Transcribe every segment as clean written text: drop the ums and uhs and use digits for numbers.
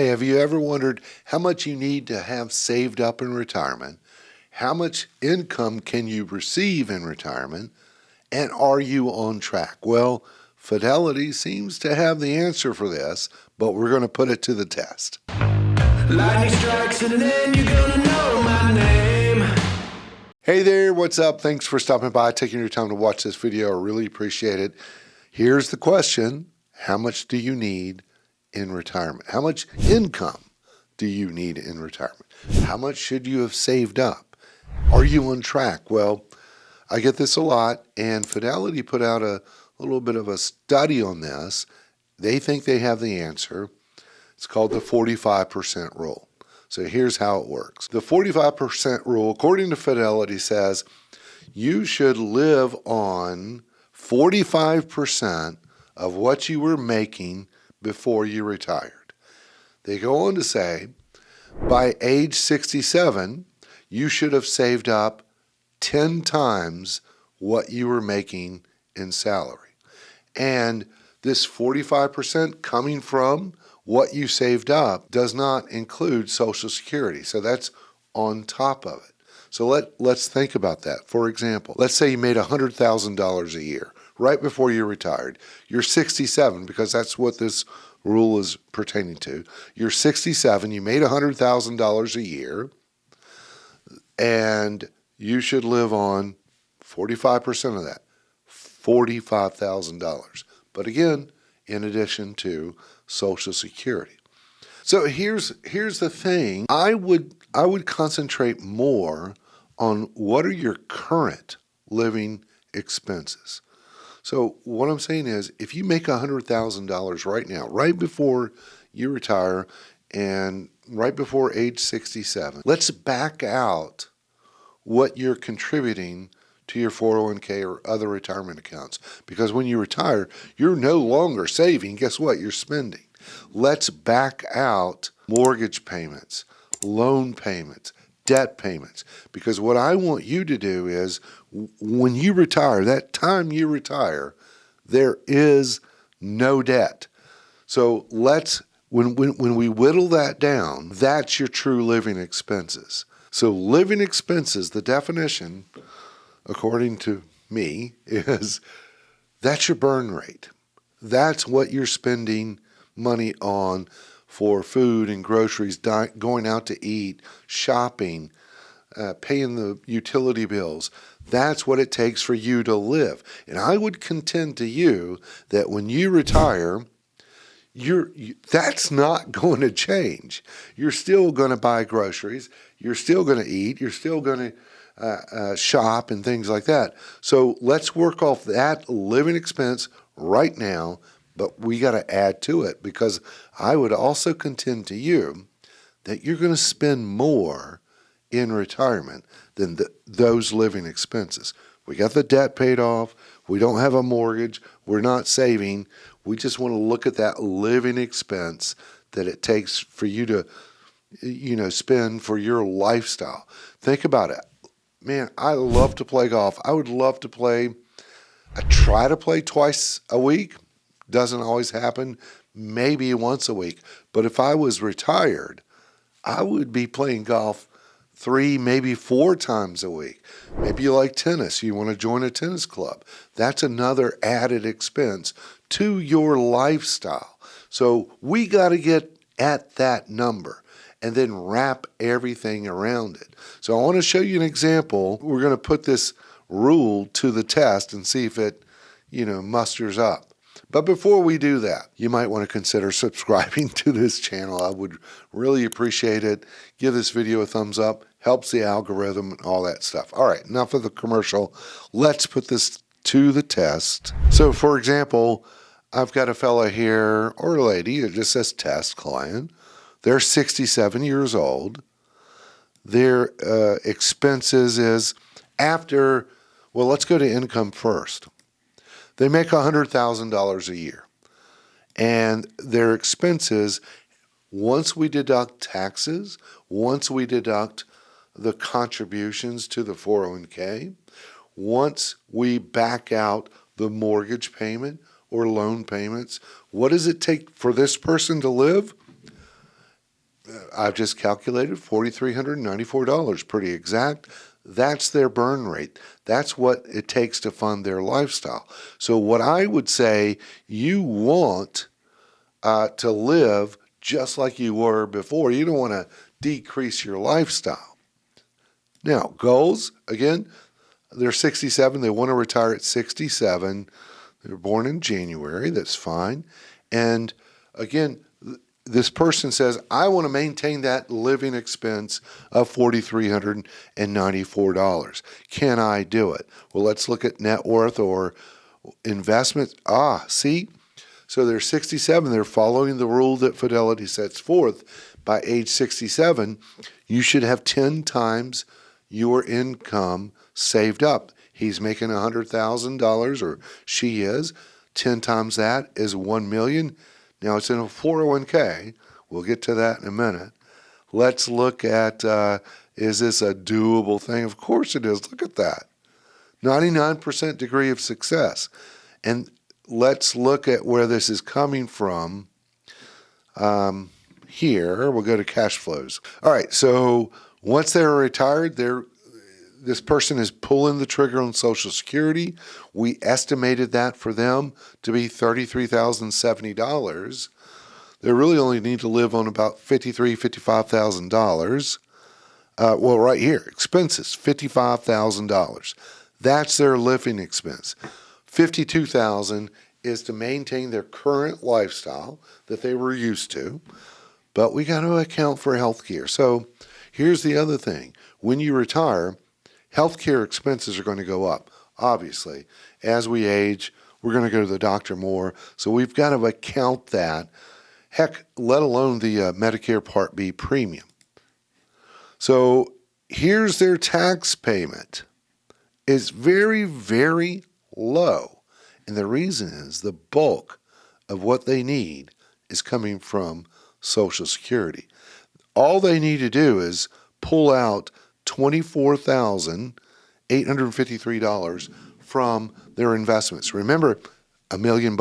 Hey, have you ever wondered how much you need to have saved up in retirement? How much income can you receive in retirement? And are you on track? Well, Fidelity seems to have the answer for this, but we're going to put it to the test. Lightning strikes and then you're gonna know my name. Hey there, what's up? Thanks for stopping by, taking your time to watch this video. I really appreciate it. Here's the question. How much do you need in retirement? How much income do you need in retirement? How much should you have saved up? Are you on track? Well, I get this a lot, and Fidelity put out a little bit of a study on this. They think they have the answer. It's called the 45% rule. So here's how it works. The 45% rule, according to Fidelity, says you should live on 45% of what you were making before you retired. They go on to say, by age 67, you should have saved up 10 times what you were making in salary. And this 45% coming from what you saved up does not include Social Security. So that's on top of it. So let's think about that. For example, let's say you made $100,000 a year right before you retired. You're 67 because that's what this rule is pertaining to. You're 67, you made $100,000 a year, and you should live on 45% of that, $45,000. But again, in addition to Social Security. So here's the thing. I would concentrate more on what are your current living expenses. So what I'm saying is, if you make $100,000 right now, right before you retire and right before age 67, let's back out what you're contributing to your 401k or other retirement accounts. Because when you retire, you're no longer saving. Guess what? You're spending. Let's back out mortgage payments, loan payments, debt payments. Because what I want you to do is, when you retire, that time you retire, there is no debt. So when we whittle that down, that's your true living expenses. So living expenses, the definition, according to me, is that's your burn rate. That's what you're spending money on for food and groceries, going out to eat, shopping, paying the utility bills. That's what it takes for you to live. And I would contend to you that when you retire, that's not going to change. You're still going to buy groceries. You're still going to eat. You're still going to shop and things like that. So let's work off that living expense right now, but we got to add to it, because I would also contend to you that you're going to spend more in retirement than those living expenses. We got the debt paid off. We don't have a mortgage. We're not saving. We just want to look at that living expense that it takes for you to, spend for your lifestyle. Think about it. Man, I love to play golf. I would love to play. I try to play twice a week. Doesn't always happen. Maybe once a week. But if I was retired, I would be playing golf 3, maybe 4 times a week. Maybe you like tennis. You want to join a tennis club. That's another added expense to your lifestyle. So we got to get at that number and then wrap everything around it. So I want to show you an example. We're going to put this rule to the test and see if it, musters up. But before we do that, you might want to consider subscribing to this channel. I would really appreciate it. Give this video a thumbs up. Helps the algorithm and all that stuff. All right, enough of the commercial. Let's put this to the test. So for example, I've got a fella here, or a lady, it just says test client. They're 67 years old. Their expenses is let's go to income first. They make $100,000 a year. And their expenses, once we deduct taxes, once we deduct the contributions to the 401k, once we back out the mortgage payment or loan payments, what does it take for this person to live? I've just calculated $4,394, pretty exact. That's their burn rate. That's what it takes to fund their lifestyle. So what I would say, you want to live just like you were before. You don't want to decrease your lifestyle. Now, goals, again, they're 67. They want to retire at 67. They were born in January. That's fine. And again, this person says, I want to maintain that living expense of $4,394. Can I do it? Well, let's look at net worth or investments. See? So they're 67. They're following the rule that Fidelity sets forth. By age 67, you should have 10 times your income saved up. He's making $100,000, or she is. 10 times that is $1 million. Now it's in a 401k. We'll get to that in a minute. Let's look at, is this a doable thing? Of course it is. Look at that. 99% degree of success. And let's look at where this is coming from. Here, we'll go to cash flows. All right, so once they're retired, this person is pulling the trigger on Social Security. We estimated that for them to be $33,070. They really only need to live on about $55,000. Well, right here, expenses, $55,000. That's their living expense. $52,000 is to maintain their current lifestyle that they were used to, but we got to account for health care. So here's the other thing. When you retire, healthcare expenses are going to go up. Obviously, as we age, we're going to go to the doctor more. So we've got to account that. Heck, let alone the Medicare Part B premium. So here's their tax payment. It's very, very low. And the reason is the bulk of what they need is coming from Social Security. All they need to do is pull out $24,853 from their investments. Remember, $1 million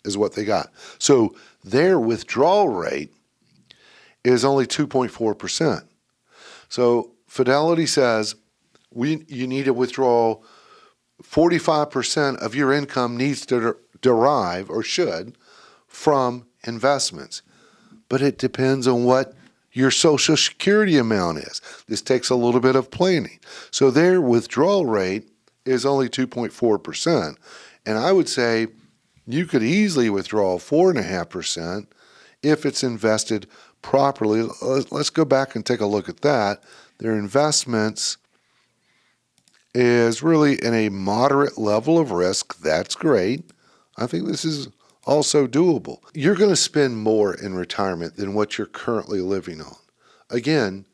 is what they got. So their withdrawal rate is only 2.4%. So Fidelity says you need to withdraw 45% of your income needs to derive, or should, from investments. But it depends on what your Social Security amount is. This takes a little bit of planning. So their withdrawal rate is only 2.4%. And I would say you could easily withdraw 4.5% if it's invested properly. Let's go back and take a look at that. Their investments is really in a moderate level of risk. That's great. I think this is also doable. You're going to spend more in retirement than what you're currently living on. Again,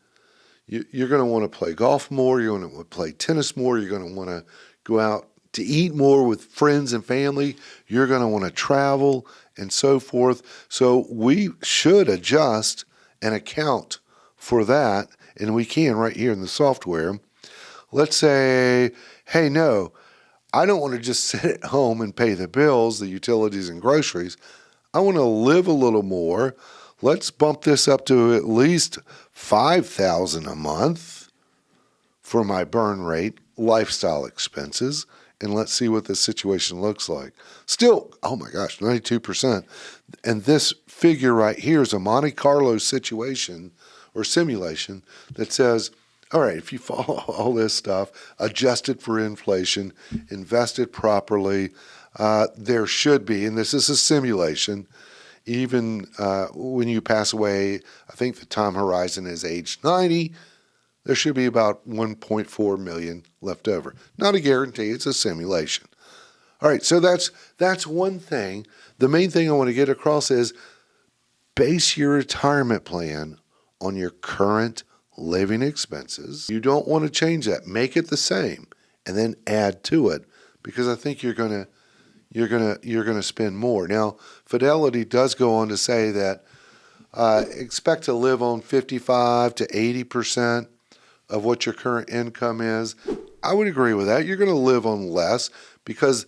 you're going to want to play golf more. You're going to want to play tennis more. You're going to want to go out to eat more with friends and family. You're going to want to travel and so forth. So we should adjust and account for that, and we can right here in the software. Let's say, hey, no, I don't want to just sit at home and pay the bills, the utilities and groceries. I want to live a little more. Let's bump this up to at least $5,000 a month for my burn rate, lifestyle expenses, and let's see what the situation looks like. Still, oh my gosh, 92%. And this figure right here is a Monte Carlo situation or simulation that says, all right, if you follow all this stuff, adjusted for inflation, invested properly, there should be, and this is a simulation, even when you pass away, I think the time horizon is age 90, there should be about 1.4 million left over. Not a guarantee, it's a simulation. All right, so that's one thing. The main thing I want to get across is base your retirement plan on your current living expenses. You don't want to change that. Make it the same and then add to it, because I think you're going to spend more. Now, Fidelity does go on to say that expect to live on 55 to 80% of what your current income is. I would agree with that. You're going to live on less because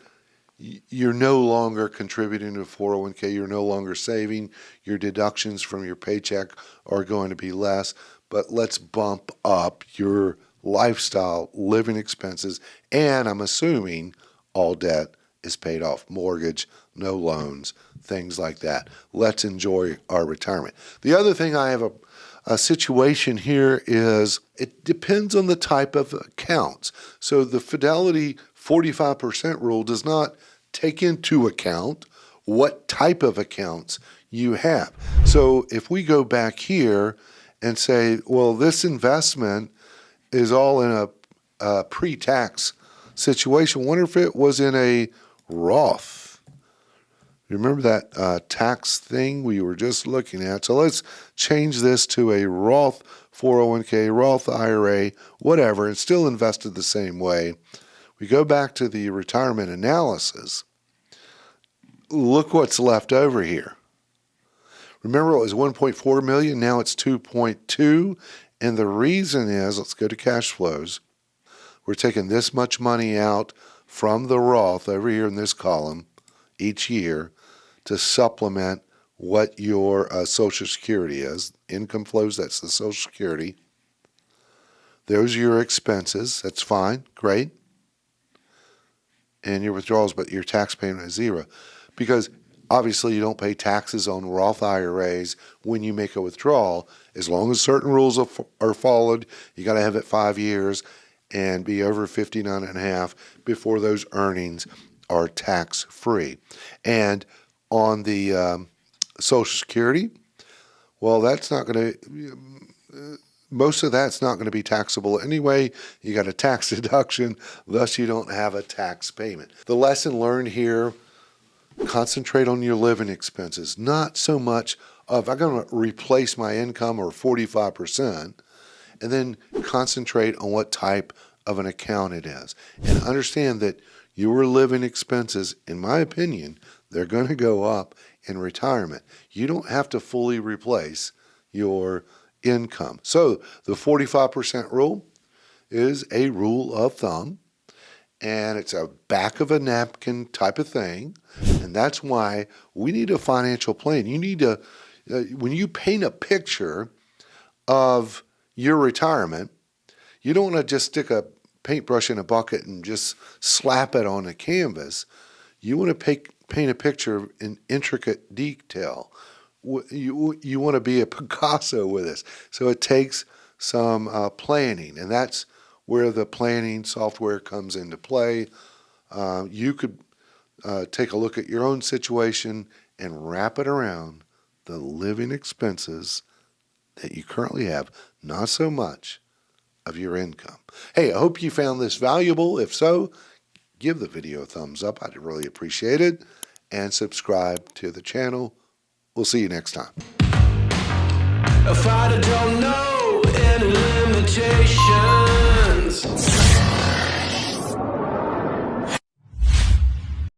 you're no longer contributing to 401k. You're no longer saving. Your deductions from your paycheck are going to be less. But let's bump up your lifestyle, living expenses, and I'm assuming all debt is paid off. Mortgage, no loans, things like that. Let's enjoy our retirement. The other thing I have a situation here is it depends on the type of accounts. So the Fidelity 45% rule does not take into account what type of accounts you have. So if we go back here and say, well, this investment is all in a pre-tax situation. Wonder if it was in a Roth. Remember that tax thing we were just looking at? So let's change this to a Roth 401k, Roth IRA, whatever, and still invested the same way. We go back to the retirement analysis. Look what's left over here. Remember, it was 1.4 million. Now it's 2.2. And the reason is, let's go to cash flows. We're taking this much money out from the Roth over here in this column each year to supplement what your Social Security is. Income flows, that's the Social Security. Those are your expenses. That's fine. Great. And your withdrawals, but your tax payment is zero. Because obviously you don't pay taxes on Roth IRAs when you make a withdrawal. As long as certain rules are followed, you got to have it 5 years and be over 59 and a half before those earnings are tax free. And on the Social Security, well, that's not going to, most of that's not going to be taxable anyway. You got a tax deduction, thus you don't have a tax payment. The lesson learned here, concentrate on your living expenses, not so much of I'm going to replace my income or 45%, and then concentrate on what type of an account it is. And understand that your living expenses, in my opinion, they're going to go up in retirement. You don't have to fully replace your income. So the 45% rule is a rule of thumb, and it's a back of a napkin type of thing. And that's why we need a financial plan. You need to, when you paint a picture of your retirement, you don't want to just stick a paintbrush in a bucket and just slap it on a canvas. You want to paint a picture in intricate detail. You want to be a Picasso with this. So it takes some planning, and that's where the planning software comes into play. You could take a look at your own situation and wrap it around the living expenses that you currently have, not so much of your income. Hey, I hope you found this valuable. If so, give the video a thumbs up. I'd really appreciate it. And subscribe to the channel. We'll see you next time. If I don't know any limitation.